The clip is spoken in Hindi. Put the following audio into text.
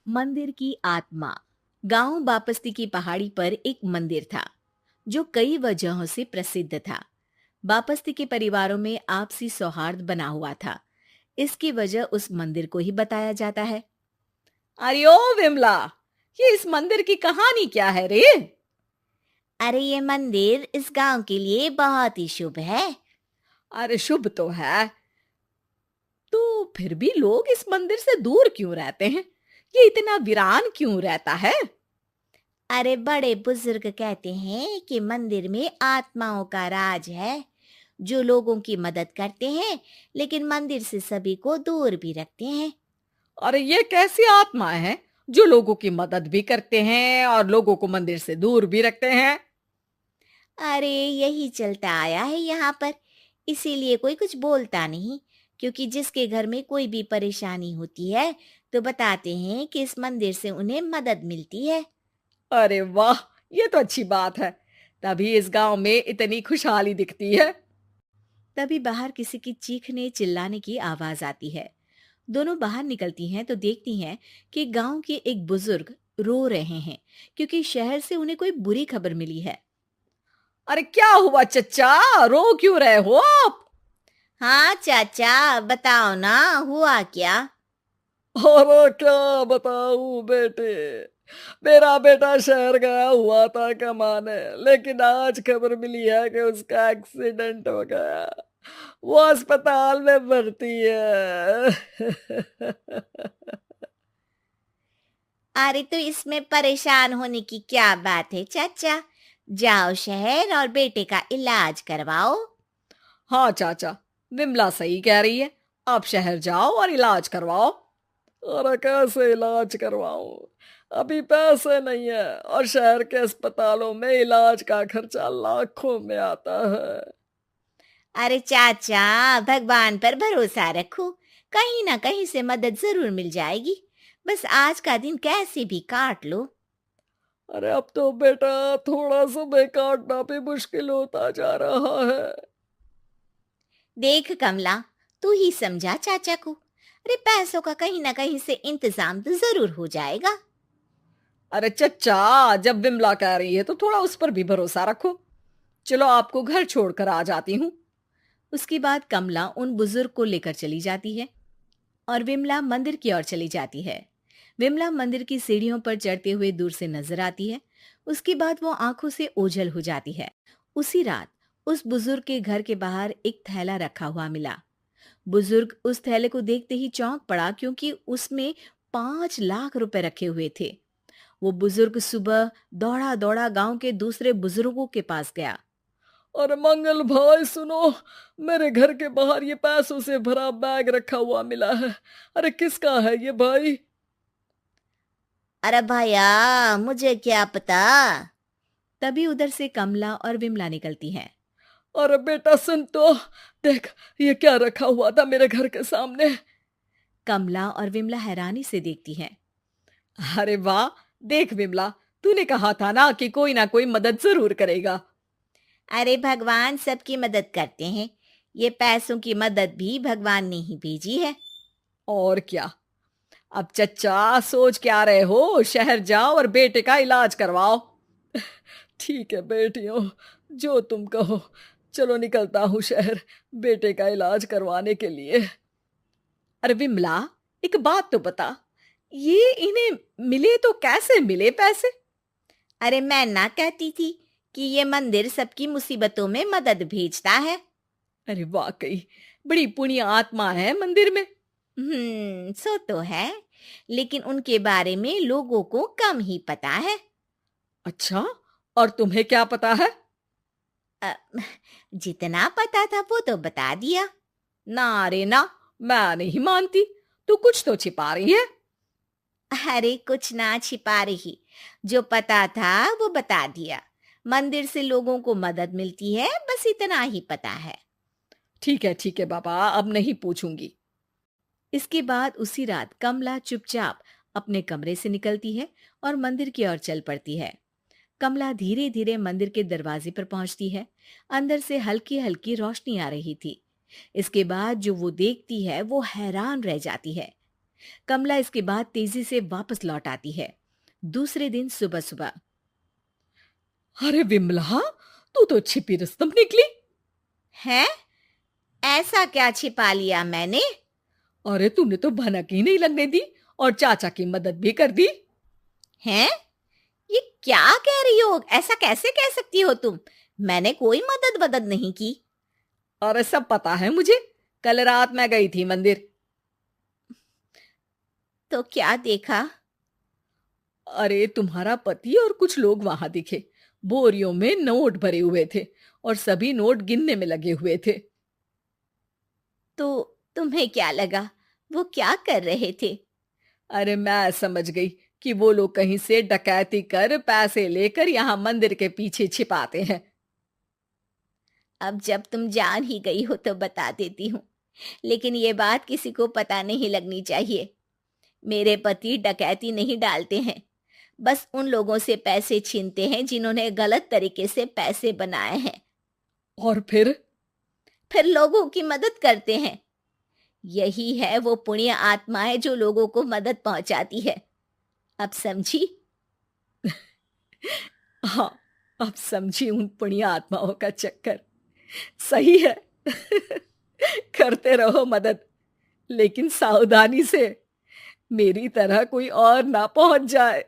मंदिर की आत्मा। गांव बापस्ती की पहाड़ी पर एक मंदिर था जो कई वजहों से प्रसिद्ध था। बापस्ती के परिवारों में आपसी सौहार्द बना हुआ था। इसकी वजह उस मंदिर को ही बताया जाता है। अरे ओ विमला, ये इस मंदिर की कहानी क्या है रे? अरे ये मंदिर इस गांव के लिए बहुत ही शुभ है। अरे शुभ तो है, तो फिर भी लोग इस मंदिर से दूर क्यों रहते हैं? ये इतना वीरान क्यों रहता है? अरे बड़े बुजुर्ग कहते हैं कि मंदिर में आत्माओं का राज है जो लोगों की मदद करते हैं, लेकिन मंदिर से सभी को दूर भी रखते हैं। अरे ये कैसी आत्माएं हैं जो लोगों की मदद भी करते हैं और लोगों को मंदिर से दूर भी रखते हैं? अरे यही चलता आया है यहाँ पर, इसीलिए कोई कुछ बोलता नहीं। क्योंकि जिसके घर में कोई भी परेशानी होती है तो बताते हैं कि इस मंदिर से उन्हें मदद मिलती है। अरे वाह, ये तो अच्छी बात है। तभी इस गांव में इतनी खुशहाली दिखती है। तभी बाहर किसी की चीखने चिल्लाने की आवाज आती है। दोनों बाहर निकलती हैं तो देखती हैं कि गांव के एक बुजुर्ग रो रहे हैं क्योंकि शहर से उन्हें कोई बुरी खबर मिली है। अरे क्या हुआ चच्चा, रो क्यों रहे हो आप? हाँ चाचा, बताओ ना, हुआ क्या? अरे क्या बताऊं बेटे, मेरा बेटा शहर गया हुआ था कमाने, लेकिन आज खबर मिली है कि उसका एक्सीडेंट हो गया। वो अस्पताल में भर्ती है। अरे तो इसमें परेशान होने की क्या बात है चाचा, जाओ शहर और बेटे का इलाज करवाओ। हाँ चाचा, विमला सही कह रही है। आप शहर जाओ और इलाज करवाओ। अरे कैसे इलाज करवाऊं, अभी पैसे नहीं है और शहर के अस्पतालों में इलाज का खर्चा लाखों में आता है। अरे चाचा, भगवान पर भरोसा रखो, कहीं ना कहीं से मदद जरूर मिल जाएगी। बस आज का दिन कैसे भी काट लो। अरे अब तो बेटा थोड़ा समय काटना भी मुश्किल होता जा रहा है। देख कमला, तू ही समझा चाचा को। अरे पैसों का कहीं ना कहीं से इंतजाम तो जरूर हो जाएगा। अरे चच्चा, जब विमला कह रही है तो थोड़ा उस पर भी भरोसा रखो। चलो आपको घर छोड़कर आ जाती हूँ। उसके बाद कमला उन बुजुर्ग को लेकर चली जाती है और विमला मंदिर की ओर चली जाती है। विमला मंदिर की सीढ़ियों पर चढ़ते हुए दूर से नजर आती है। उसके बाद वो आंखों से ओझल हो जाती है। उसी रात उस बुजुर्ग के घर के बाहर एक थैला रखा हुआ मिला। बुजुर्ग उस थैले को देखते ही चौंक पड़ा क्योंकि उसमें 5 लाख रुपए रखे हुए थे। वो बुजुर्ग सुबह दौड़ा दौड़ा गांव के दूसरे बुजुर्गों के पास गया। अरे मंगल भाई सुनो, मेरे घर के बाहर ये पैसों से भरा बैग रखा हुआ मिला है। अरे किसका है ये भाई? अरे भैया, मुझे क्या पता। तभी उधर से कमला और विमला निकलती हैं। अरे बेटा सुन तो, देख ये क्या रखा हुआ था मेरे घर के सामने। कमला और विमला हैरानी से देखती हैं। अरे वाह, देख विमला, तूने कहा था ना कोई मदद जरूर करेगा। अरे भगवान सबकी मदद करते हैं, ये पैसों की मदद भी भगवान ने ही भेजी है। और क्या। अब चच्चा सोच क्या रहे हो, शहर जाओ और बेटे का इलाज करवाओ। ठीक है बेटियों, जो तुम कहो। चलो निकलता हूँ शहर, बेटे का इलाज करवाने के लिए। अरे विमला, एक बात तो बता, ये इन्हें मिले तो कैसे मिले पैसे? अरे मैं ना कहती थी कि ये मंदिर सबकी मुसीबतों में मदद भेजता है। अरे वाकई बड़ी पुण्य आत्मा है मंदिर में। सो तो है, लेकिन उनके बारे में लोगों को कम ही पता है। अच्छा, और तुम्हें क्या पता है? अ, जितना पता था वो तो बता दिया। ना रे ना, मैं नहीं मानती। तू कुछ तो छिपा रही है। अरे कुछ ना छिपा रही, जो पता था वो बता दिया। मंदिर से लोगों को मदद मिलती है, बस इतना ही पता है। ठीक है बाबा, अब नहीं पूछूंगी। इसके बाद उसी रात कमला चुपचाप अपने कमरे से निकलती है और मंदिर की ओर चल पड़ती है। कमला धीरे धीरे मंदिर के दरवाजे पर पहुंचती है। अंदर से हल्की हल्की रोशनी आ रही थी। इसके बाद जो वो देखती है वो हैरान रह जाती है। कमला इसके बाद तेजी से वापस लौट आती है। दूसरे दिन सुबह सुबह। अरे विमला, तू तो छिपी रुस्तम निकली। है? ऐसा क्या छिपा लिया मैंने? अरे तूने तो भनक ही नहीं लगने दी और चाचा की मदद भी कर दी। हैं? ये क्या कह रही हो? ऐसा कैसे कह सकती हो तुम? मैंने कोई मदद वदद नहीं की। अरे सब पता है मुझे, कल रात मैं गई थी मंदिर। तो क्या देखा? अरे तुम्हारा पति और कुछ लोग वहां दिखे। बोरियों में नोट भरे हुए थे और सभी नोट गिनने में लगे हुए थे। तो तुम्हें क्या लगा? वो क्या कर रहे थे? अरे मैं समझ गई कि वो लोग कहीं से डकैती कर पैसे लेकर यहाँ मंदिर के पीछे छिपाते हैं। अब जब तुम जान ही गई हो तो बता देती हूँ, लेकिन ये बात किसी को पता नहीं लगनी चाहिए। मेरे पति डकैती नहीं डालते हैं, बस उन लोगों से पैसे छीनते हैं जिन्होंने गलत तरीके से पैसे बनाए हैं। और फिर लोगों की मदद करते हैं। यही है वो पुण्य आत्माएं जो लोगों को मदद पहुंचाती है। अब समझी? हाँ, अब समझी उन पुण्य आत्माओं का चक्कर। सही है। करते रहो मदद, लेकिन सावधानी से, मेरी तरह कोई और ना पहुंच जाए।